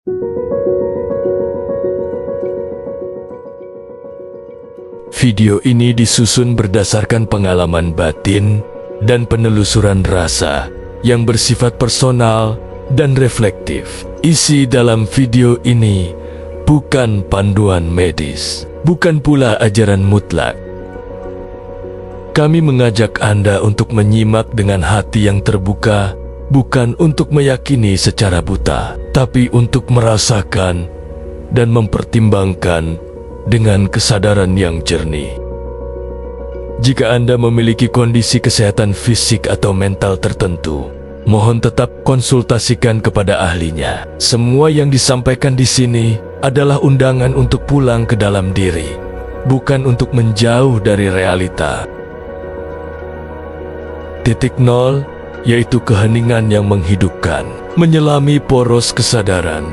Video ini disusun berdasarkan pengalaman batin dan penelusuran rasa yang bersifat personal dan reflektif. Isi dalam video ini bukan panduan medis, bukan pula ajaran mutlak. Kami mengajak Anda untuk menyimak dengan hati yang terbuka, bukan untuk meyakini secara buta, tapi untuk merasakan dan mempertimbangkan dengan kesadaran yang jernih. Jika Anda memiliki kondisi kesehatan fisik atau mental tertentu, mohon tetap konsultasikan kepada ahlinya. Semua yang disampaikan di sini adalah undangan untuk pulang ke dalam diri, bukan untuk menjauh dari realita. Titik nol yaitu keheningan yang menghidupkan, menyelami poros kesadaran,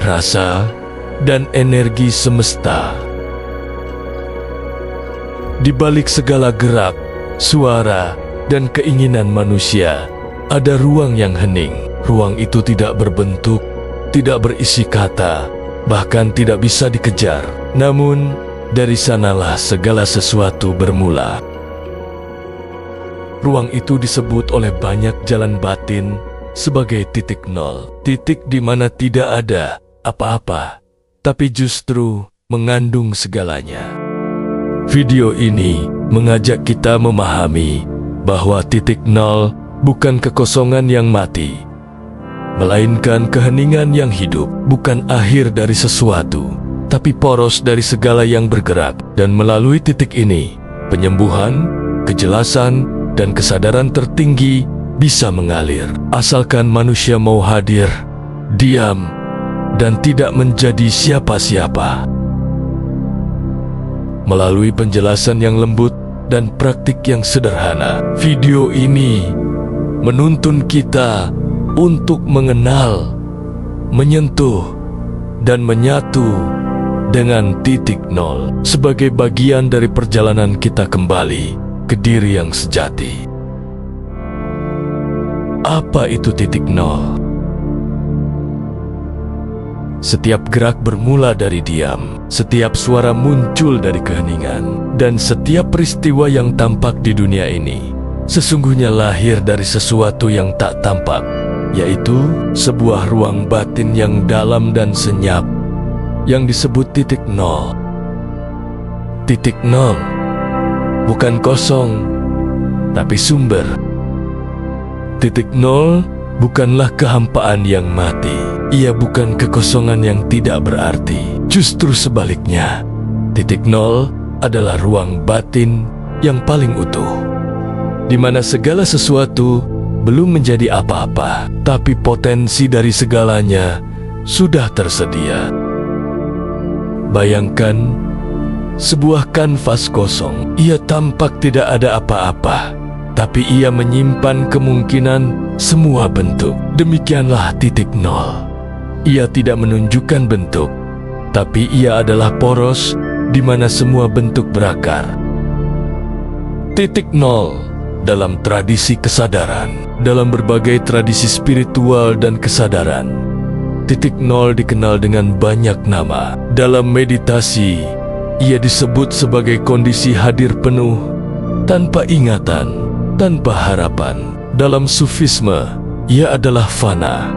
rasa, dan energi semesta. Di balik segala gerak, suara, dan keinginan manusia, ada ruang yang hening. Ruang itu tidak berbentuk, tidak berisi kata, bahkan tidak bisa dikejar. Namun, dari sanalah segala sesuatu bermula. Ruang itu disebut oleh banyak jalan batin sebagai titik nol, titik di mana tidak ada apa-apa, tapi justru mengandung segalanya. Video ini mengajak kita memahami bahwa titik nol bukan kekosongan yang mati, melainkan keheningan yang hidup, bukan akhir dari sesuatu, tapi poros dari segala yang bergerak. Dan melalui titik ini, penyembuhan, kejelasan, dan kesadaran tertinggi bisa mengalir, asalkan manusia mau hadir, diam, dan tidak menjadi siapa-siapa. Melalui penjelasan yang lembut dan praktik yang sederhana, video ini menuntun kita untuk mengenal, menyentuh, dan menyatu dengan titik nol sebagai bagian dari perjalanan kita kembali ke diri yang sejati. Apa itu titik nol? Setiap gerak bermula dari diam, setiap suara muncul dari keheningan, dan setiap peristiwa yang tampak di dunia ini sesungguhnya lahir dari sesuatu yang tak tampak, yaitu sebuah ruang batin yang dalam dan senyap yang disebut titik nol. Titik nol bukan kosong, tapi sumber. Titik nol bukanlah kehampaan yang mati. Ia bukan kekosongan yang tidak berarti. Justru sebaliknya, titik nol adalah ruang batin yang paling utuh, di mana segala sesuatu belum menjadi apa-apa, tapi potensi dari segalanya sudah tersedia. Bayangkan sebuah kanvas kosong. Ia tampak tidak ada apa-apa, tapi ia menyimpan kemungkinan semua bentuk. Demikianlah titik nol. Ia tidak menunjukkan bentuk, tapi ia adalah poros di mana semua bentuk berakar. Titik nol dalam tradisi kesadaran, dalam berbagai tradisi spiritual dan kesadaran, titik nol dikenal dengan banyak nama. Dalam meditasi, ia disebut sebagai kondisi hadir penuh, tanpa ingatan, tanpa harapan. Dalam sufisme, ia adalah fana,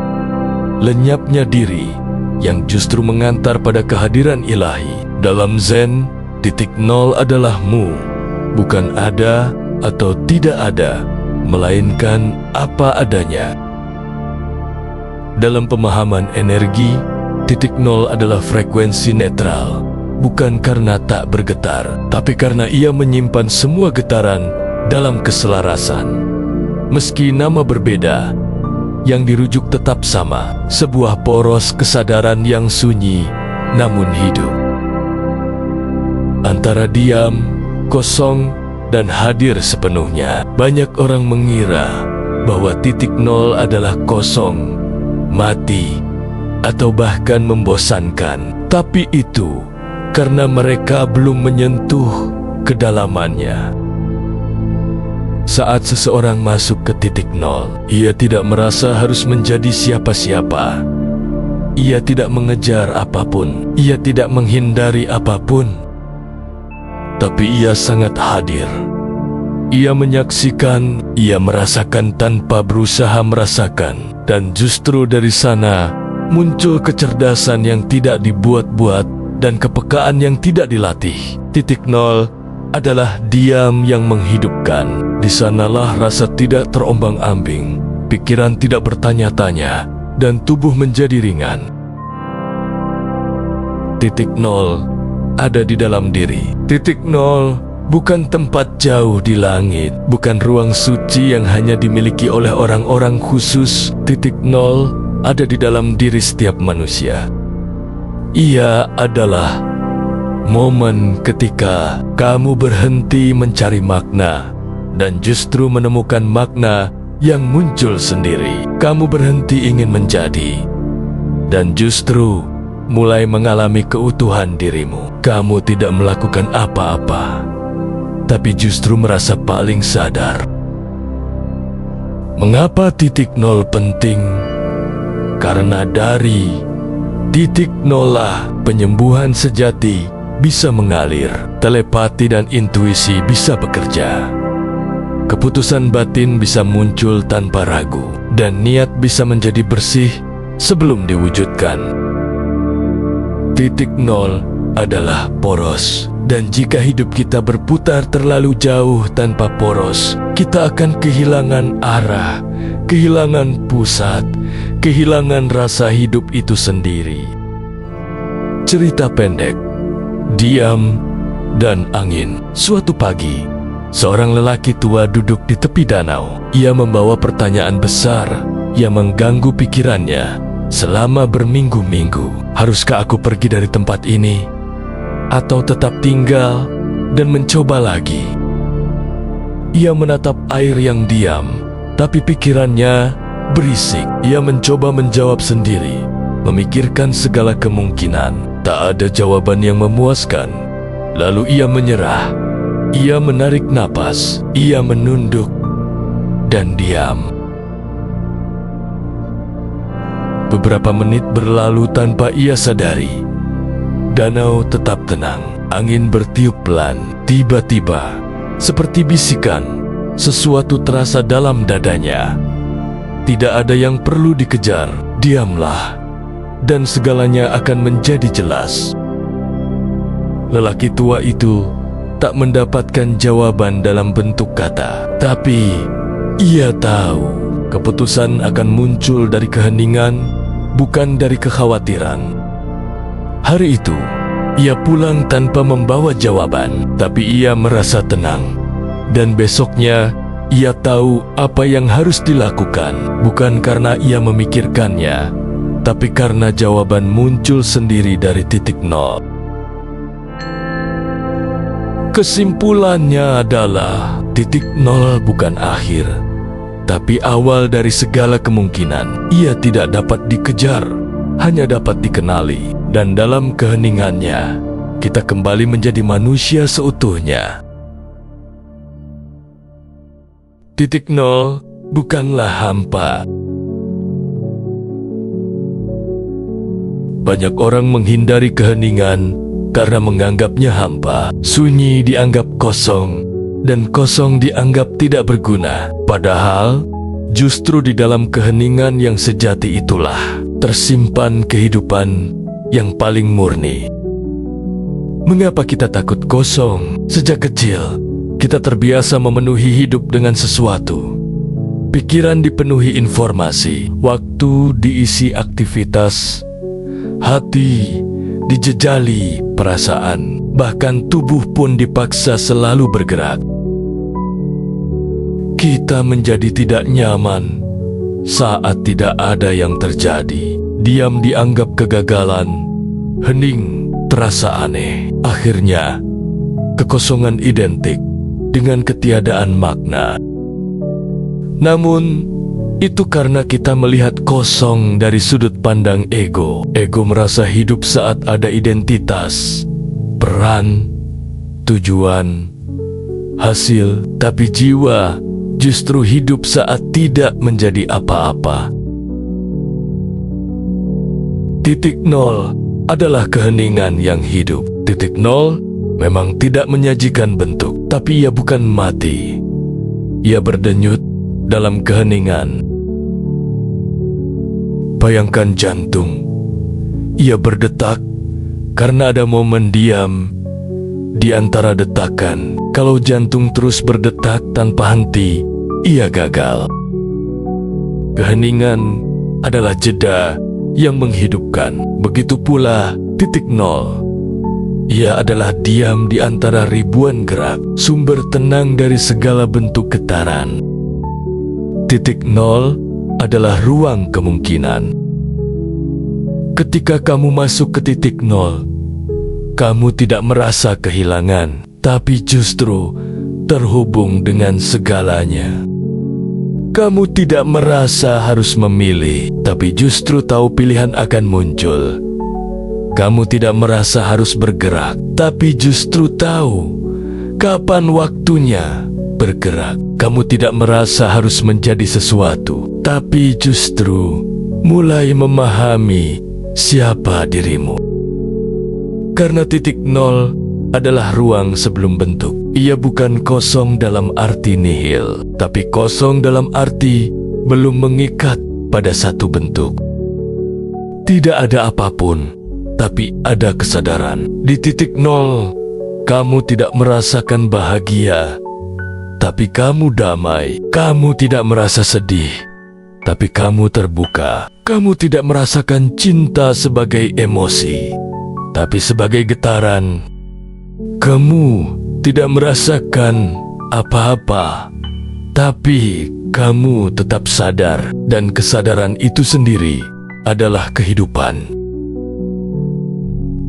lenyapnya diri yang justru mengantar pada kehadiran ilahi. Dalam Zen, titik nol adalah mu, bukan ada atau tidak ada, melainkan apa adanya. Dalam pemahaman energi, titik nol adalah frekuensi netral, bukan karena tak bergetar, tapi karena ia menyimpan semua getaran dalam keselarasan. Meski nama berbeda, yang dirujuk tetap sama, sebuah poros kesadaran yang sunyi namun hidup. Antara diam, kosong, dan hadir sepenuhnya, banyak orang mengira bahwa titik nol adalah kosong, mati, atau bahkan membosankan. Tapi itu karena mereka belum menyentuh kedalamannya. Saat seseorang masuk ke titik nol, ia tidak merasa harus menjadi siapa-siapa. Ia tidak mengejar apapun, ia tidak menghindari apapun, tapi ia sangat hadir. Ia menyaksikan, ia merasakan tanpa berusaha merasakan, dan justru dari sana muncul kecerdasan yang tidak dibuat-buat dan kepekaan yang tidak dilatih. Titik nol adalah diam yang menghidupkan. Di sanalah rasa tidak terombang-ambing, pikiran tidak bertanya-tanya, dan tubuh menjadi ringan. Titik nol ada di dalam diri. Titik nol bukan tempat jauh di langit, bukan ruang suci yang hanya dimiliki oleh orang-orang khusus. Titik nol ada di dalam diri setiap manusia. Ia adalah momen ketika kamu berhenti mencari makna dan justru menemukan makna yang muncul sendiri. Kamu berhenti ingin menjadi dan justru mulai mengalami keutuhan dirimu. Kamu tidak melakukan apa-apa, tapi justru merasa paling sadar. Mengapa titik nol penting? Karena dari titik nol lah penyembuhan sejati bisa mengalir, telepati dan intuisi bisa bekerja. Keputusan batin bisa muncul tanpa ragu, dan niat bisa menjadi bersih sebelum diwujudkan. Titik nol adalah poros, dan jika hidup kita berputar terlalu jauh tanpa poros, kita akan kehilangan arah, kehilangan pusat, kehilangan rasa hidup itu sendiri. Cerita pendek, diam dan angin. Suatu pagi, seorang lelaki tua duduk di tepi danau. Ia membawa pertanyaan besar yang mengganggu pikirannya selama berminggu-minggu. Haruskah aku pergi dari tempat ini, atau tetap tinggal dan mencoba lagi? Ia menatap air yang diam, tapi pikirannya berisik. Ia mencoba menjawab sendiri, memikirkan segala kemungkinan. Tak ada jawaban yang memuaskan. Lalu ia menyerah. Ia menarik napas, ia menunduk dan diam. Beberapa menit berlalu tanpa ia sadari. Danau tetap tenang, angin bertiup pelan. Tiba-tiba, seperti bisikan, sesuatu terasa dalam dadanya. Tidak ada yang perlu dikejar, diamlah, dan segalanya akan menjadi jelas. Lelaki tua itu tak mendapatkan jawaban dalam bentuk kata, tapi ia tahu keputusan akan muncul dari keheningan, bukan dari kekhawatiran. Hari itu, ia pulang tanpa membawa jawaban, tapi ia merasa tenang. Dan besoknya, ia tahu apa yang harus dilakukan, bukan karena ia memikirkannya, tapi karena jawaban muncul sendiri dari titik nol. Kesimpulannya adalah titik nol bukan akhir, tapi awal dari segala kemungkinan. Ia tidak dapat dikejar, hanya dapat dikenali. Dan dalam keheningannya, kita kembali menjadi manusia seutuhnya. Titik nol bukanlah hampa. Banyak orang menghindari keheningan karena menganggapnya hampa. Sunyi dianggap kosong, dan kosong dianggap tidak berguna. Padahal, justru di dalam keheningan yang sejati itulah tersimpan kehidupan yang paling murni. Mengapa kita takut kosong? Sejak kecil, kita terbiasa memenuhi hidup dengan sesuatu. Pikiran dipenuhi informasi, waktu diisi aktivitas, hati dijejali perasaan, bahkan tubuh pun dipaksa selalu bergerak. Kita menjadi tidak nyaman saat tidak ada yang terjadi. Diam dianggap kegagalan, hening terasa aneh. Akhirnya, kekosongan identik dengan ketiadaan makna. Namun, itu karena kita melihat kosong dari sudut pandang ego. Ego merasa hidup saat ada identitas, peran, tujuan, hasil. Tapi jiwa justru hidup saat tidak menjadi apa-apa. Titik nol adalah keheningan yang hidup. Titik nol memang tidak menyajikan bentuk, tapi ia bukan mati. Ia berdenyut dalam keheningan. Bayangkan jantung. Ia berdetak karena ada momen diam di antara detakan. Kalau jantung terus berdetak tanpa henti, ia gagal. Keheningan adalah jeda yang menghidupkan. Begitu pula titik nol. Ia adalah diam di antara ribuan gerak, sumber tenang dari segala bentuk getaran. Titik nol adalah ruang kemungkinan. Ketika kamu masuk ke titik nol, kamu tidak merasa kehilangan, tapi justru terhubung dengan segalanya. Kamu tidak merasa harus memilih, tapi justru tahu pilihan akan muncul. Kamu tidak merasa harus bergerak, tapi justru tahu kapan waktunya bergerak. Kamu tidak merasa harus menjadi sesuatu, tapi justru mulai memahami siapa dirimu. Karena titik nol adalah ruang sebelum bentuk. Ia bukan kosong dalam arti nihil, tapi kosong dalam arti belum mengikat pada satu bentuk. Tidak ada apapun, tapi ada kesadaran. Di titik nol, kamu tidak merasakan bahagia, tapi kamu damai. Kamu tidak merasa sedih, tapi kamu terbuka. Kamu tidak merasakan cinta sebagai emosi, tapi sebagai getaran. Kamu tidak merasakan apa-apa, tapi kamu tetap sadar, dan kesadaran itu sendiri adalah kehidupan.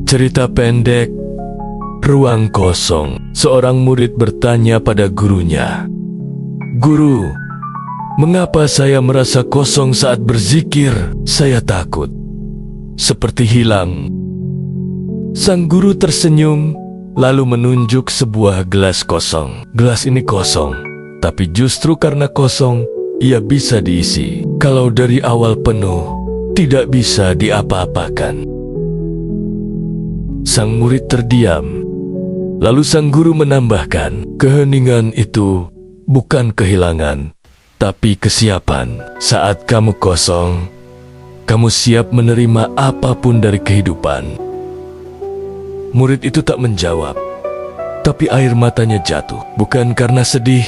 Cerita pendek, ruang kosong. Seorang murid bertanya pada gurunya, "Guru, mengapa saya merasa kosong saat berzikir? Saya takut seperti hilang." Sang guru tersenyum, lalu menunjuk sebuah gelas kosong. Gelas ini kosong, tapi justru karena kosong, ia bisa diisi. Kalau dari awal penuh, tidak bisa diapa-apakan. Sang murid terdiam. Lalu sang guru menambahkan, keheningan itu bukan kehilangan, tapi kesiapan. Saat kamu kosong, kamu siap menerima apapun dari kehidupan. Murid itu tak menjawab, tapi air matanya jatuh, bukan karena sedih,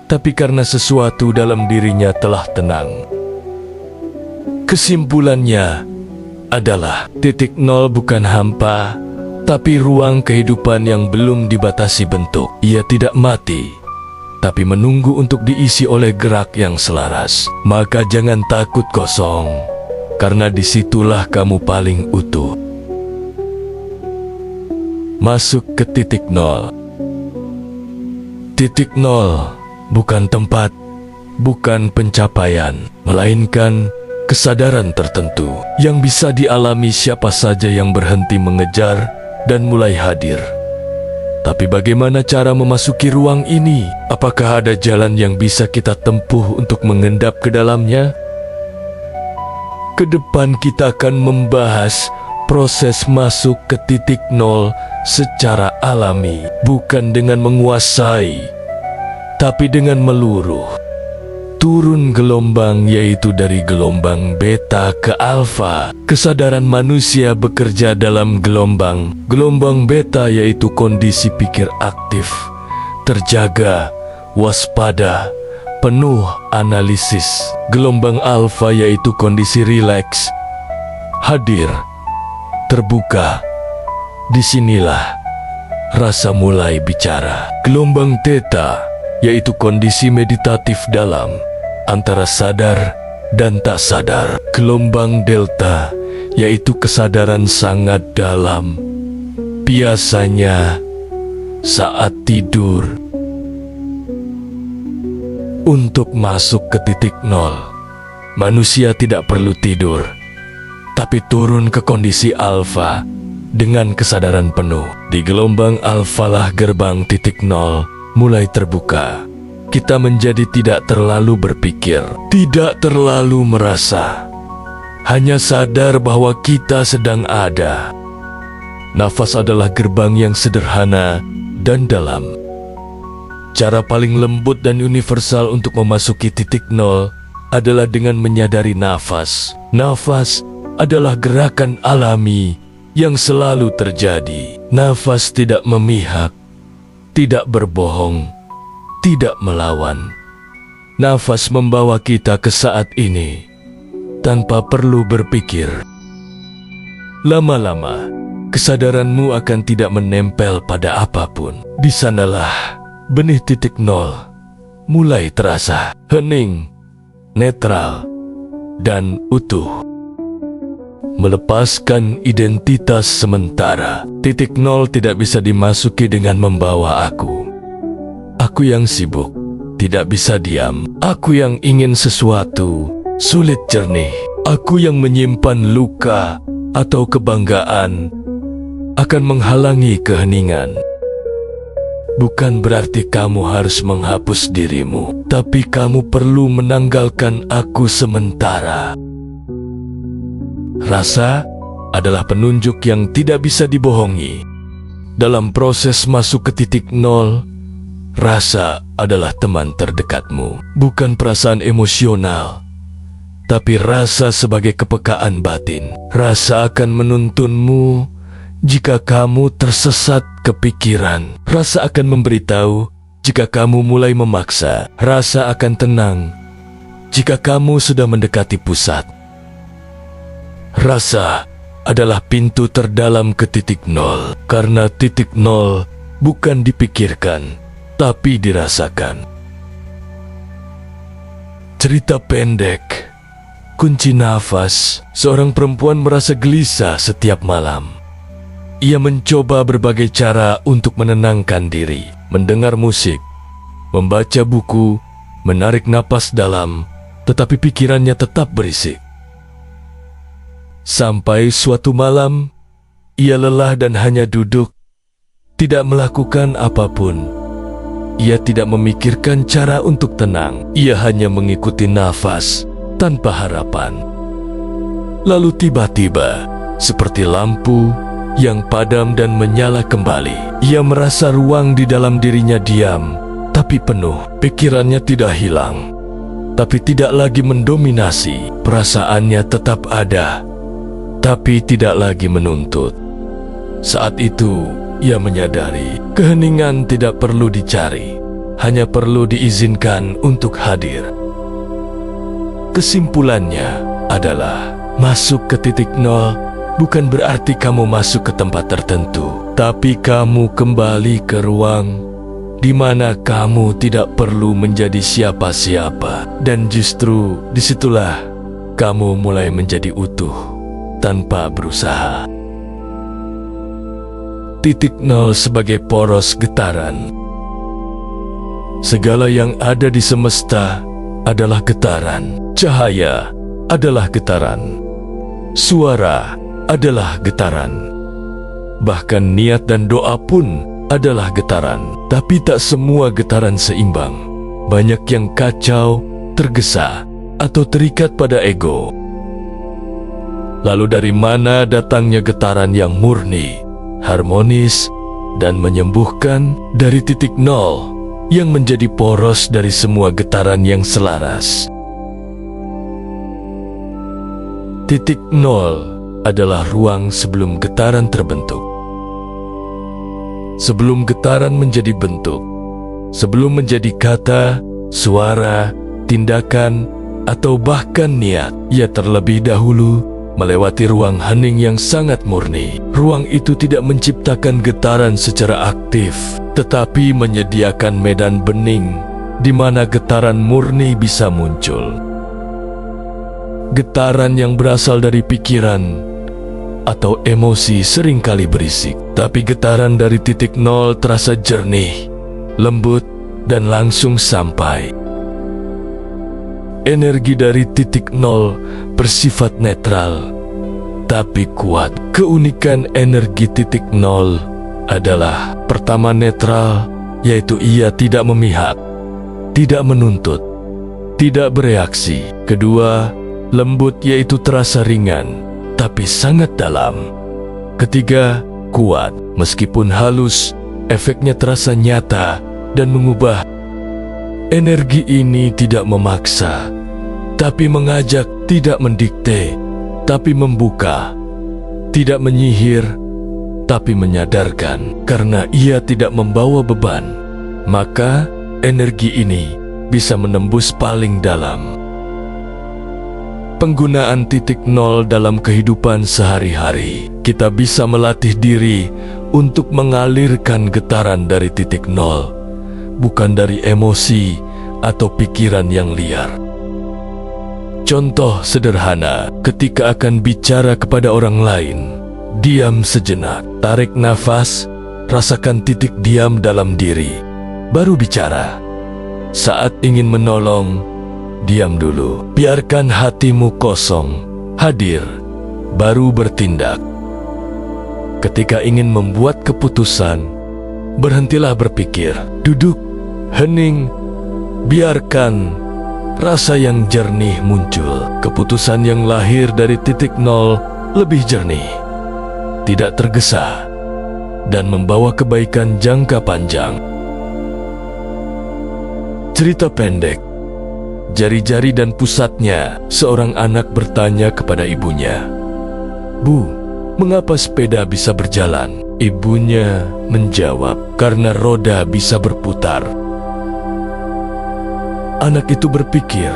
tapi karena sesuatu dalam dirinya telah tenang. Kesimpulannya adalah titik nol bukan hampa, tapi ruang kehidupan yang belum dibatasi bentuk. Ia tidak mati, tapi menunggu untuk diisi oleh gerak yang selaras. Maka jangan takut kosong, karena disitulah kamu paling utuh. Masuk ke titik nol. Titik nol bukan tempat, bukan pencapaian, melainkan kesadaran tertentu yang bisa dialami siapa saja yang berhenti mengejar dan mulai hadir. Tapi bagaimana cara memasuki ruang ini? Apakah ada jalan yang bisa kita tempuh untuk mengendap ke dalamnya? Ke depan kita akan membahas proses masuk ke titik nol secara alami, bukan dengan menguasai, tapi dengan meluruh. Turun gelombang, yaitu dari gelombang beta ke alfa. Kesadaran manusia bekerja dalam gelombang. Gelombang beta yaitu kondisi pikir aktif, terjaga, waspada, penuh analisis. Gelombang alfa yaitu kondisi rileks, hadir, terbuka. Disinilah rasa mulai bicara. Gelombang theta yaitu kondisi meditatif dalam, antara sadar dan tak sadar. Gelombang delta yaitu kesadaran sangat dalam, biasanya saat tidur. Untuk masuk ke titik nol, manusia tidak perlu tidur, tapi turun ke kondisi alfa dengan kesadaran penuh. Di gelombang alfa lah gerbang titik nol mulai terbuka. Kita menjadi tidak terlalu berpikir, tidak terlalu merasa, hanya sadar bahwa kita sedang ada. Nafas adalah gerbang yang sederhana dan dalam. Cara paling lembut dan universal untuk memasuki titik nol adalah dengan menyadari nafas. Nafas adalah gerakan alami yang selalu terjadi. Nafas tidak memihak, tidak berbohong, tidak melawan. Nafas membawa kita ke saat ini tanpa perlu berpikir. Lama-lama, kesadaranmu akan tidak menempel pada apapun. Di sanalah benih titik nol mulai terasa hening, netral, dan utuh. Melepaskan identitas sementara. Titik nol tidak bisa dimasuki dengan membawa aku. Aku yang sibuk, tidak bisa diam. Aku yang ingin sesuatu, sulit jernih. Aku yang menyimpan luka atau kebanggaan akan menghalangi keheningan. Bukan berarti kamu harus menghapus dirimu, tapi kamu perlu menanggalkan aku sementara. Rasa adalah penunjuk yang tidak bisa dibohongi. Dalam proses masuk ke titik nol, rasa adalah teman terdekatmu, bukan perasaan emosional, tapi rasa sebagai kepekaan batin. Rasa akan menuntunmu jika kamu tersesat kepikiran. Rasa akan memberitahu jika kamu mulai memaksa. Rasa akan tenang jika kamu sudah mendekati pusat. Rasa adalah pintu terdalam ke titik nol, karena titik nol bukan dipikirkan, tapi dirasakan. Cerita pendek, kunci nafas. Seorang perempuan merasa gelisah setiap malam. Ia mencoba berbagai cara untuk menenangkan diri, mendengar musik, membaca buku, menarik napas dalam, tetapi pikirannya tetap berisik. Sampai suatu malam, ia lelah dan hanya duduk, tidak melakukan apapun. Ia tidak memikirkan cara untuk tenang. Ia hanya mengikuti nafas tanpa harapan. Lalu tiba-tiba, seperti lampu yang padam dan menyala kembali, ia merasa ruang di dalam dirinya diam, tapi penuh. Pikirannya tidak hilang, tapi tidak lagi mendominasi. Perasaannya tetap ada, tapi tidak lagi menuntut. Saat itu, ia menyadari keheningan tidak perlu dicari, hanya perlu diizinkan untuk hadir. Kesimpulannya adalah, masuk ke titik nol bukan berarti kamu masuk ke tempat tertentu, tapi kamu kembali ke ruang di mana kamu tidak perlu menjadi siapa-siapa. Dan justru disitulah kamu mulai menjadi utuh tanpa berusaha. Titik nol sebagai poros getaran. Segala yang ada di semesta adalah getaran. Cahaya adalah getaran. Suara adalah getaran. Bahkan niat dan doa pun adalah getaran. Tapi tak semua getaran seimbang. Banyak yang kacau, tergesa, atau terikat pada ego. Lalu dari mana datangnya getaran yang murni, harmonis, dan menyembuhkan? Dari titik nol yang menjadi poros dari semua getaran yang selaras. Titik nol adalah ruang sebelum getaran terbentuk. Sebelum getaran menjadi bentuk, sebelum menjadi kata, suara, tindakan, atau bahkan niat, ia terlebih dahulu melewati ruang hening yang sangat murni. Ruang itu tidak menciptakan getaran secara aktif, tetapi menyediakan medan bening di mana getaran murni bisa muncul. Getaran yang berasal dari pikiran atau emosi seringkali berisik, tapi getaran dari titik nol terasa jernih, lembut, dan langsung sampai. Energi dari titik nol bersifat netral, tapi kuat. Keunikan energi titik nol adalah, pertama, netral, yaitu ia tidak memihak, tidak menuntut, tidak bereaksi. Kedua, Lembut yaitu terasa ringan, tapi sangat dalam. Ketiga, kuat. Meskipun halus, efeknya terasa nyata dan mengubah. Energi ini tidak memaksa, tapi mengajak, tidak mendikte, tapi membuka. Tidak menyihir, tapi menyadarkan. Karena ia tidak membawa beban, maka energi ini bisa menembus paling dalam. Penggunaan titik nol dalam kehidupan sehari-hari. Kita bisa melatih diri untuk mengalirkan getaran dari titik nol, bukan dari emosi atau pikiran yang liar. Contoh sederhana, ketika akan bicara kepada orang lain, diam sejenak, tarik nafas, rasakan titik diam dalam diri, baru bicara. Saat ingin menolong, diam dulu, biarkan hatimu kosong, hadir, baru bertindak. Ketika ingin membuat keputusan, berhentilah berpikir, duduk, hening, biarkan rasa yang jernih muncul. Keputusan yang lahir dari titik nol lebih jernih, tidak tergesa, dan membawa kebaikan jangka panjang. Cerita pendek. Jari-jari dan pusatnya, seorang anak bertanya kepada ibunya, "Bu, mengapa sepeda bisa berjalan?" Ibunya menjawab, "Karena roda bisa berputar." Anak itu berpikir,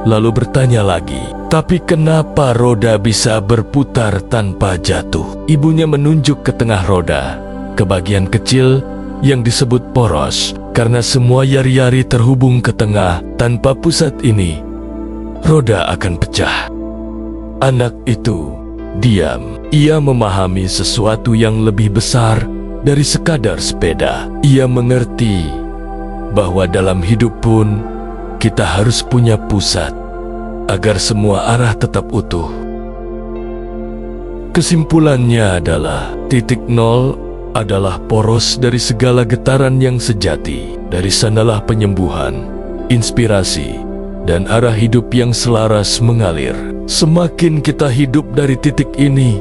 lalu bertanya lagi, "Tapi kenapa roda bisa berputar tanpa jatuh?" Ibunya menunjuk ke tengah roda, ke bagian kecil yang disebut poros. Karena semua yari-yari terhubung ke tengah, tanpa pusat ini, roda akan pecah. Anak itu diam. Ia memahami sesuatu yang lebih besar dari sekadar sepeda. Ia mengerti bahwa dalam hidup pun kita harus punya pusat agar semua arah tetap utuh. Kesimpulannya adalah titik nol adalah poros dari segala getaran yang sejati. Dari sanalah penyembuhan, inspirasi, dan arah hidup yang selaras mengalir. Semakin kita hidup dari titik ini,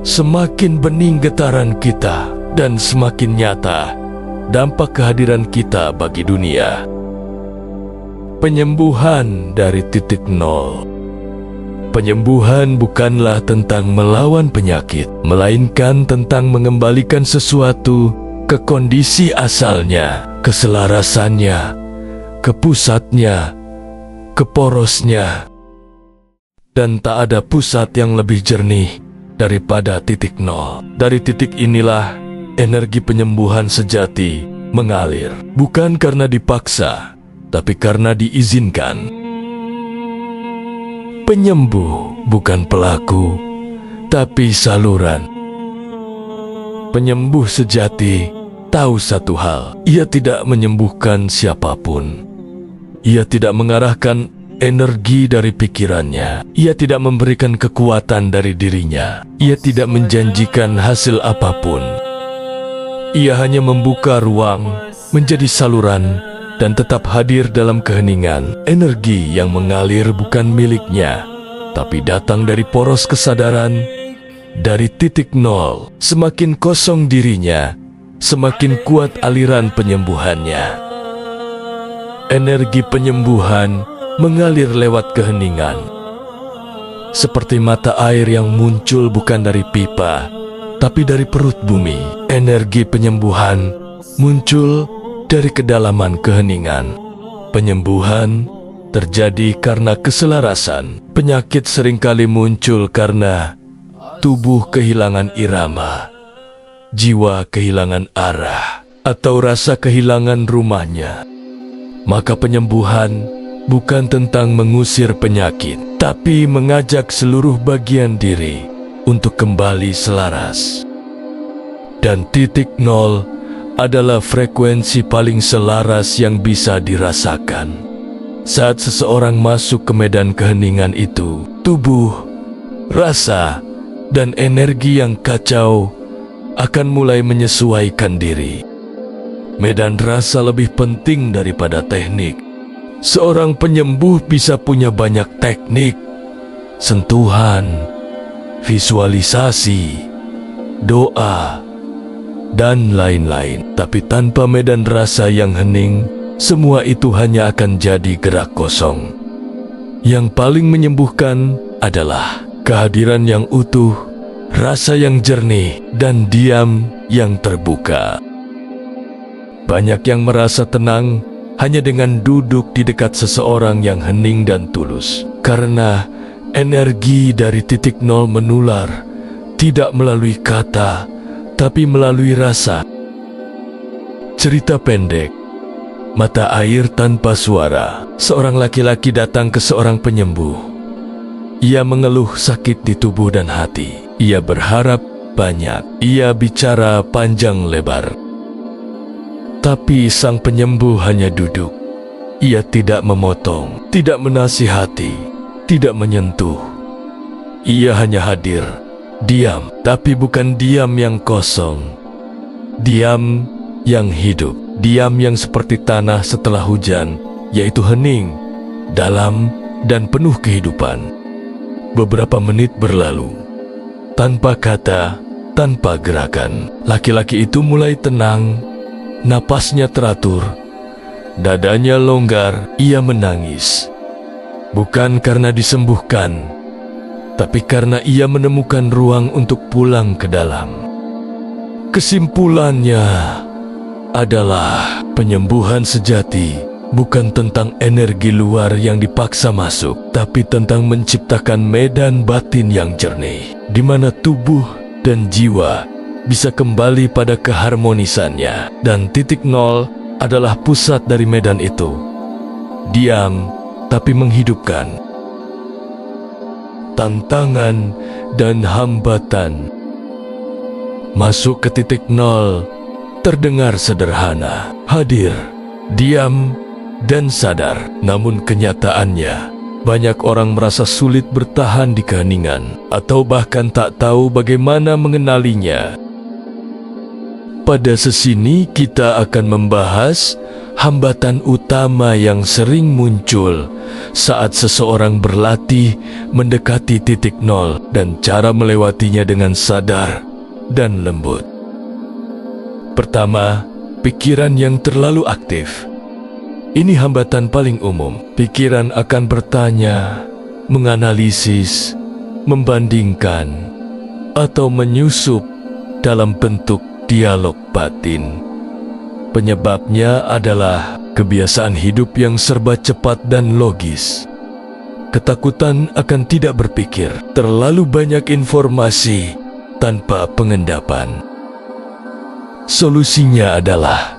semakin bening getaran kita, dan semakin nyata dampak kehadiran kita bagi dunia. Penyembuhan dari titik nol. Penyembuhan bukanlah tentang melawan penyakit, melainkan tentang mengembalikan sesuatu ke kondisi asalnya, keselarasannya, ke pusatnya, ke porosnya. Dan tak ada pusat yang lebih jernih daripada titik nol. Dari titik inilah energi penyembuhan sejati mengalir, bukan karena dipaksa, tapi karena diizinkan. Penyembuh bukan pelaku, tapi saluran. Penyembuh sejati tahu satu hal, ia tidak menyembuhkan siapapun. Ia tidak mengarahkan energi dari pikirannya. Ia tidak memberikan kekuatan dari dirinya. Ia tidak menjanjikan hasil apapun. Ia hanya membuka ruang menjadi saluran dan tetap hadir dalam keheningan. Energi yang mengalir bukan miliknya, tapi datang dari poros kesadaran, dari titik nol. Semakin kosong dirinya, semakin kuat aliran penyembuhannya. Energi penyembuhan mengalir lewat keheningan, seperti mata air yang muncul bukan dari pipa, tapi dari perut bumi. Energi penyembuhan muncul dari kedalaman keheningan. Penyembuhan terjadi karena keselarasan. Penyakit seringkali muncul karena tubuh kehilangan irama, jiwa kehilangan arah, atau rasa kehilangan rumahnya. Maka penyembuhan bukan tentang mengusir penyakit, tapi mengajak seluruh bagian diri untuk kembali selaras. Dan titik nol adalah frekuensi paling selaras yang bisa dirasakan. Saat seseorang masuk ke medan keheningan itu, tubuh, rasa, dan energi yang kacau akan mulai menyesuaikan diri. Medan rasa lebih penting daripada teknik. Seorang penyembuh bisa punya banyak teknik, sentuhan, visualisasi, doa, dan lain-lain. Tapi tanpa medan rasa yang hening, semua itu hanya akan jadi gerak kosong. Yang paling menyembuhkan adalah kehadiran yang utuh, rasa yang jernih, dan diam yang terbuka. Banyak yang merasa tenang hanya dengan duduk di dekat seseorang yang hening dan tulus. Karena energi dari titik nol menular, tidak melalui kata, tapi melalui rasa. Cerita pendek, mata air tanpa suara. Seorang laki-laki datang ke seorang penyembuh. Ia mengeluh sakit di tubuh dan hati. Ia berharap banyak. Ia bicara panjang lebar. Tapi sang penyembuh hanya duduk. Ia tidak memotong, tidak menasihati, tidak menyentuh. Ia hanya hadir, diam, tapi bukan diam yang kosong. Diam yang hidup, diam yang seperti tanah setelah hujan, yaitu hening, dalam, dan penuh kehidupan. Beberapa menit berlalu, tanpa kata, tanpa gerakan. Laki-laki itu mulai tenang. Napasnya teratur, dadanya longgar, ia menangis. Bukan karena disembuhkan, tapi karena ia menemukan ruang untuk pulang ke dalam. Kesimpulannya adalah penyembuhan sejati bukan tentang energi luar yang dipaksa masuk, tapi tentang menciptakan medan batin yang jernih, di mana tubuh dan jiwa bisa kembali pada keharmonisannya, dan titik nol adalah pusat dari medan itu. Diam, tapi menghidupkan. Tantangan dan hambatan. Masuk ke titik nol terdengar sederhana, hadir, diam, dan sadar. Namun kenyataannya, banyak orang merasa sulit bertahan di keheningan, atau bahkan tak tahu bagaimana mengenalinya. Pada sesi ini kita akan membahas hambatan utama yang sering muncul saat seseorang berlatih mendekati titik nol dan cara melewatinya dengan sadar dan lembut. Pertama, pikiran yang terlalu aktif. Ini hambatan paling umum. Pikiran akan bertanya, menganalisis, membandingkan, atau menyusup dalam bentuk dialog batin. Penyebabnya adalah kebiasaan hidup yang serba cepat dan logis. Ketakutan akan tidak berpikir, terlalu banyak informasi tanpa pengendapan. Solusinya adalah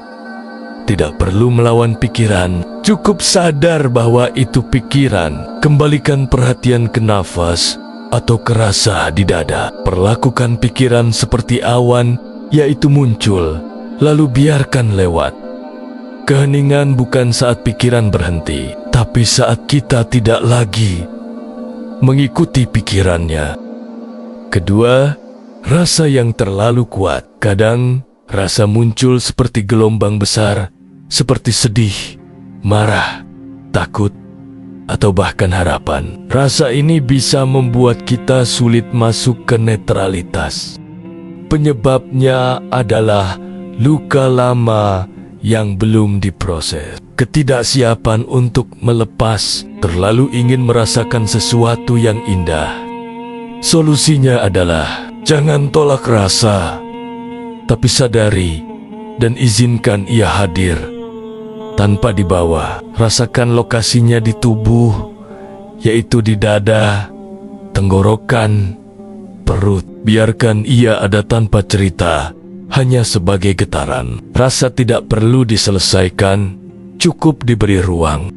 tidak perlu melawan pikiran, cukup sadar bahwa itu pikiran. Kembalikan perhatian ke nafas atau ke rasa di dada. Perlakukan pikiran seperti awan, yaitu muncul, lalu biarkan lewat. Keheningan bukan saat pikiran berhenti, tapi saat kita tidak lagi mengikuti pikirannya. Kedua, rasa yang terlalu kuat. Kadang rasa muncul seperti gelombang besar, seperti sedih, marah, takut, atau bahkan harapan. Rasa ini bisa membuat kita sulit masuk ke netralitas. Penyebabnya adalah luka lama yang belum diproses. Ketidaksiapan untuk melepas, terlalu ingin merasakan sesuatu yang indah. Solusinya adalah jangan tolak rasa, tapi sadari dan izinkan ia hadir tanpa dibawa. Rasakan lokasinya di tubuh, yaitu di dada, tenggorokan, perut. Biarkan ia ada tanpa cerita, hanya sebagai getaran. Rasa tidak perlu diselesaikan, cukup diberi ruang.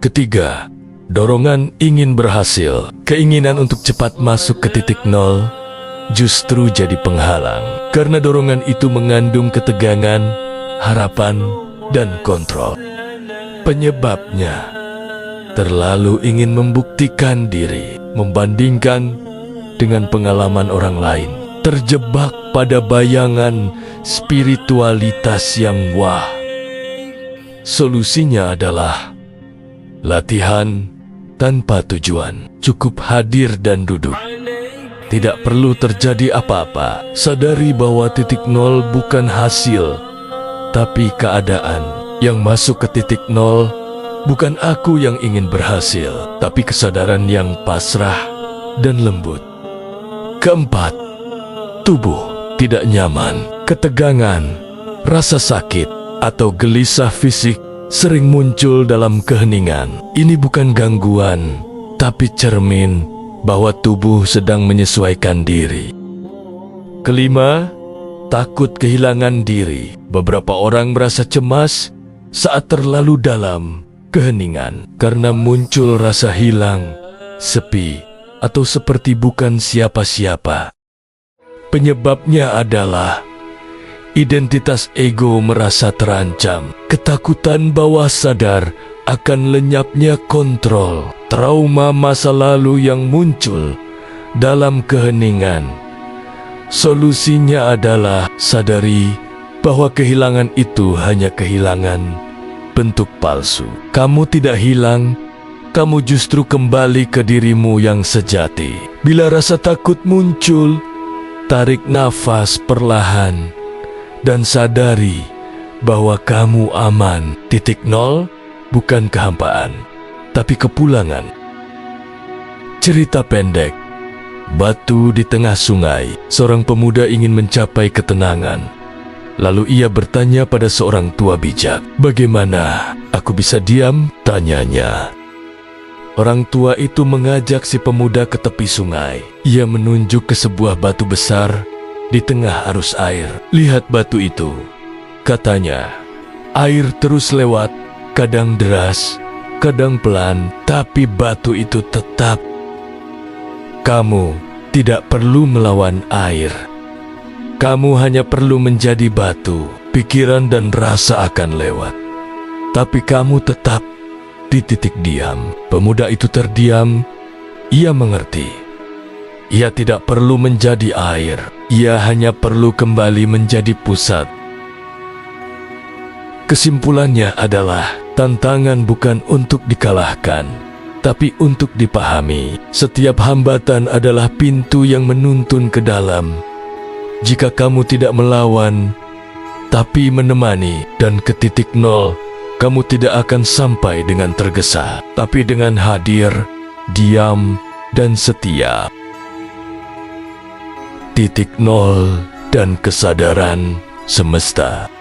Ketiga, dorongan ingin berhasil. Keinginan untuk cepat masuk ke titik nol justru jadi penghalang, karena dorongan itu mengandung ketegangan, harapan, dan kontrol. Penyebabnya terlalu ingin membuktikan diri, membandingkan dengan pengalaman orang lain, terjebak pada bayangan spiritualitas yang wah. Solusinya adalah latihan tanpa tujuan, cukup hadir dan duduk. Tidak perlu terjadi apa-apa. Sadari bahwa titik nol bukan hasil, tapi keadaan. Yang masuk ke titik nol bukan aku yang ingin berhasil, tapi kesadaran yang pasrah dan lembut. Keempat, tubuh tidak nyaman, ketegangan, rasa sakit, atau gelisah fisik sering muncul dalam keheningan. Ini bukan gangguan, tapi cermin bahwa tubuh sedang menyesuaikan diri. Kelima, takut kehilangan diri. Beberapa orang merasa cemas saat terlalu dalam keheningan karena muncul rasa hilang, sepi, atau seperti bukan siapa-siapa. Penyebabnya adalah identitas ego merasa terancam, ketakutan bawah sadar akan lenyapnya kontrol, trauma masa lalu yang muncul dalam keheningan. Solusinya adalah sadari bahwa kehilangan itu hanya kehilangan bentuk palsu. Kamu tidak hilang, kamu justru kembali ke dirimu yang sejati. Bila rasa takut muncul, tarik nafas perlahan dan sadari bahwa kamu aman. Titik nol bukan kehampaan, tapi kepulangan. Cerita pendek. Batu di tengah sungai. Seorang pemuda ingin mencapai ketenangan. Lalu ia bertanya pada seorang tua bijak, "Bagaimana aku bisa diam?" tanyanya. Orang tua itu mengajak si pemuda ke tepi sungai. Ia menunjuk ke sebuah batu besar di tengah arus air. "Lihat batu itu," katanya. Air terus lewat, kadang deras, kadang pelan, tapi batu itu tetap. Kamu tidak perlu melawan air. Kamu hanya perlu menjadi batu. Pikiran dan rasa akan lewat, tapi kamu tetap di titik diam. Pemuda itu terdiam. Ia mengerti. Ia tidak perlu menjadi air. Ia hanya perlu kembali menjadi pusat. Kesimpulannya adalah, tantangan bukan untuk dikalahkan, tapi untuk dipahami. Setiap hambatan adalah pintu yang menuntun ke dalam. Jika kamu tidak melawan, tapi menemani dan ke titik nol, kamu tidak akan sampai dengan tergesa, tapi dengan hadir, diam, dan setia. Titik nol dan kesadaran semesta.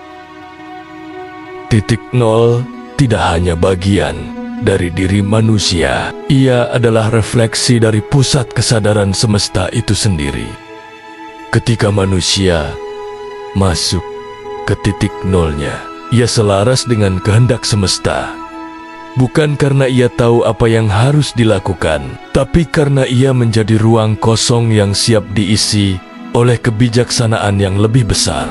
Titik nol tidak hanya bagian dari diri manusia, ia adalah refleksi dari pusat kesadaran semesta itu sendiri. Ketika manusia masuk ke titik nolnya, ia selaras dengan kehendak semesta. Bukan karena ia tahu apa yang harus dilakukan, tapi karena ia menjadi ruang kosong yang siap diisi oleh kebijaksanaan yang lebih besar.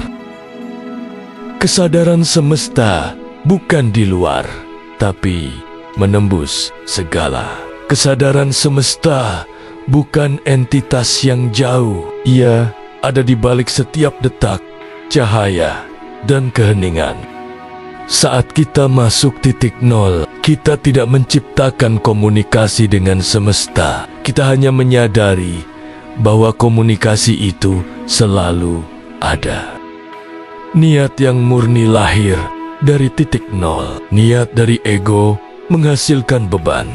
Kesadaran semesta bukan di luar, tapi menembus segala. Kesadaran semesta bukan entitas yang jauh. Ia ada di balik setiap detak, cahaya, dan keheningan. Saat kita masuk titik nol, kita tidak menciptakan komunikasi dengan semesta. Kita hanya menyadari bahwa komunikasi itu selalu ada. Niat yang murni lahir dari titik nol. Niat dari ego menghasilkan beban.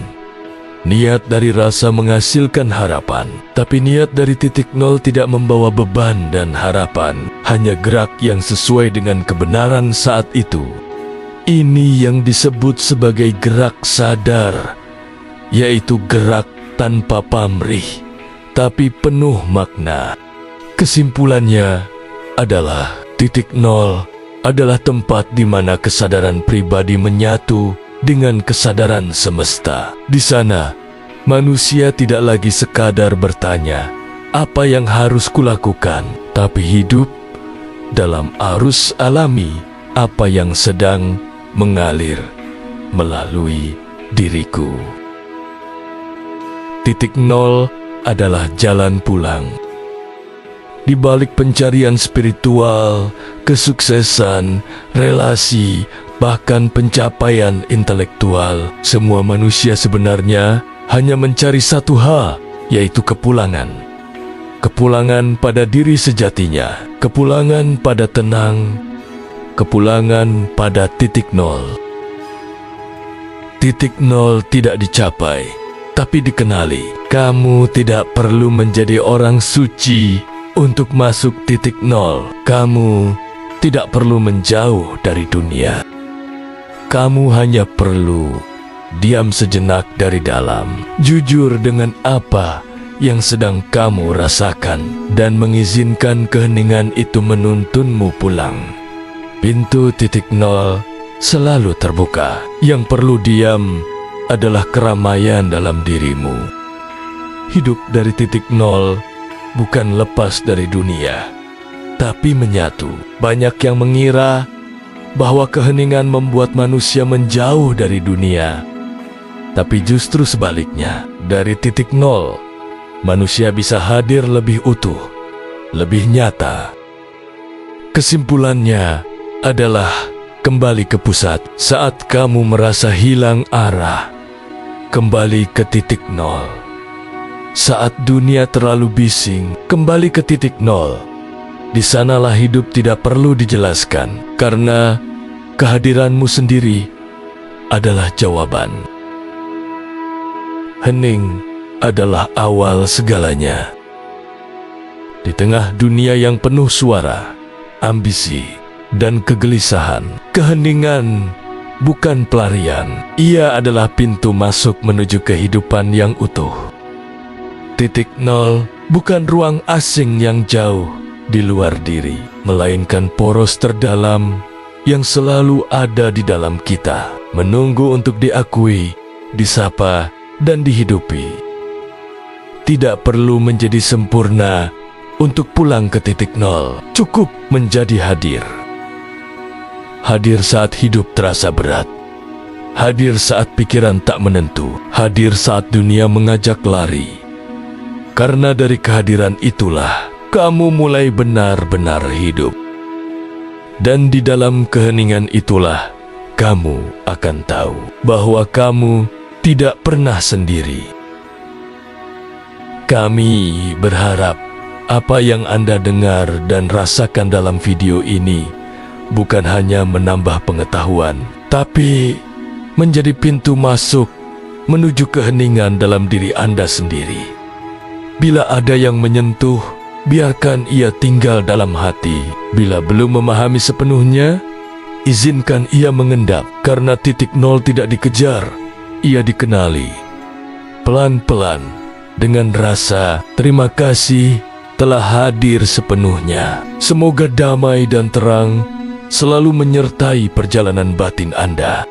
Niat dari rasa menghasilkan harapan. Tapi niat dari titik nol tidak membawa beban dan harapan, hanya gerak yang sesuai dengan kebenaran saat itu. Ini yang disebut sebagai gerak sadar, yaitu gerak tanpa pamrih, tapi penuh makna. Kesimpulannya adalah titik nol adalah tempat di mana kesadaran pribadi menyatu dengan kesadaran semesta. Di sana, manusia tidak lagi sekadar bertanya, "Apa yang harus kulakukan?" tapi hidup dalam arus alami apa yang sedang mengalir melalui diriku. Titik nol adalah jalan pulang. Di balik pencarian spiritual, kesuksesan, relasi, bahkan pencapaian intelektual, semua manusia sebenarnya hanya mencari satu hal, yaitu kepulangan. Kepulangan pada diri sejatinya, kepulangan pada tenang, kepulangan pada titik nol. Titik nol tidak dicapai, tapi dikenali. Kamu tidak perlu menjadi orang suci untuk masuk titik nol. Kamu tidak perlu menjauh dari dunia. Kamu hanya perlu diam sejenak dari dalam, jujur dengan apa yang sedang kamu rasakan, dan mengizinkan keheningan itu menuntunmu pulang. Pintu titik nol selalu terbuka. Yang perlu diam adalah keramaian dalam dirimu. Hidup dari titik nol bukan lepas dari dunia, tapi menyatu. Banyak yang mengira bahwa keheningan membuat manusia menjauh dari dunia, tapi justru sebaliknya. Dari titik nol, manusia bisa hadir lebih utuh, lebih nyata. Kesimpulannya adalah kembali ke pusat. Saat kamu merasa hilang arah, kembali ke titik nol. Saat dunia terlalu bising, kembali ke titik nol. Di sanalah hidup tidak perlu dijelaskan, karena kehadiranmu sendiri adalah jawaban. Hening adalah awal segalanya. Di tengah dunia yang penuh suara, ambisi, dan kegelisahan, keheningan bukan pelarian. Ia adalah pintu masuk menuju kehidupan yang utuh. Titik nol bukan ruang asing yang jauh di luar diri, melainkan poros terdalam yang selalu ada di dalam kita, menunggu untuk diakui, disapa, dan dihidupi. Tidak perlu menjadi sempurna untuk pulang ke titik nol. Cukup menjadi hadir. Hadir saat hidup terasa berat. Hadir saat pikiran tak menentu. Hadir saat dunia mengajak lari. Karena dari kehadiran itulah kamu mulai benar-benar hidup. Dan di dalam keheningan itulah kamu akan tahu bahwa kamu tidak pernah sendiri. Kami berharap apa yang Anda dengar dan rasakan dalam video ini bukan hanya menambah pengetahuan, tapi menjadi pintu masuk menuju keheningan dalam diri Anda sendiri. Bila ada yang menyentuh, biarkan ia tinggal dalam hati. Bila belum memahami sepenuhnya, izinkan ia mengendap, karena titik nol tidak dikejar, ia dikenali. Pelan-pelan, dengan rasa terima kasih telah hadir sepenuhnya. Semoga damai dan terang selalu menyertai perjalanan batin Anda.